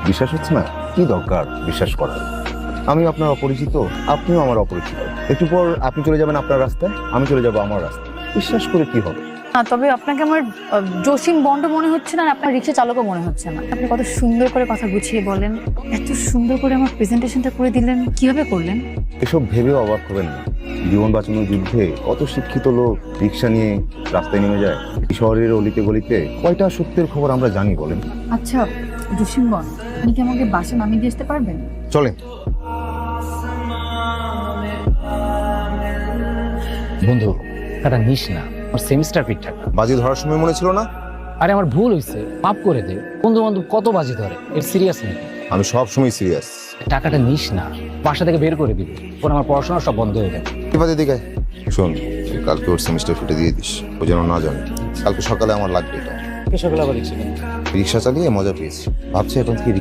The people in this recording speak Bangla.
বিশ্বাস হচ্ছে না? কি দরকার বিশ্বাস করার? আমি আপনার অপরিচিত, আপনিও আমার অপরিচিত। একটু পর আপনি চলে যাবেন আপনার রাস্তায়, আমি চলে যাব আমার রাস্তায়। বিশ্বাস করে কি হবে? না, তবে আপনাকে আমার জসিম বন্ড মনে হচ্ছে না, আর আপনার রিক্সা চালকও মনে হচ্ছে না। আপনি কত সুন্দর করে কথা গুছিয়ে বলেন, এত সুন্দর করে আমার প্রেজেন্টেশনটা করে দিলেন, কিভাবে করলেন? এসব ভেবেও অবাক হবেন না। জীবন বাঁচানোর যুদ্ধে কত শিক্ষিত লোক রিক্সা নিয়ে রাস্তায় নেমে যায়। এই শহরের অলিতে গলিতে কয়টা সত্যের খবর আমরা জানি বলেন? আচ্ছা জসিম বন্ড, আপনি কি আমাকে বাসা নামিয়ে দিয়ে আসতে পারবেন? চলেন। বন্ধু, টাকাটা নিস না, আমার সেমিস্টার ফিট টাকা। বাজি ধরার সময় মনে ছিল না? আরে আমার ভুল হয়েছে, মাফ করে দে। বন্ধু বান্ধব কত বাজি ধরে, এর সিরিয়াস নাকি? আমি সব সময় সিরিয়াস। টাকাটা নিস না, বাসা থেকে বের করে দিবি, পরে আমার পড়াশোনা সব বন্ধ হয়ে যাবে। বাজে দিকে শোন, কালকে ওর সেমিস্টার ফিটে দিয়ে দিস, ও যেন না জানে। কালকে সকালে আমার লাগবে এটা। কৃষকগুলো আবার রিক্সা রিক্সা চালিয়ে মজা পেয়েছি, ভাবছি এখন থেকে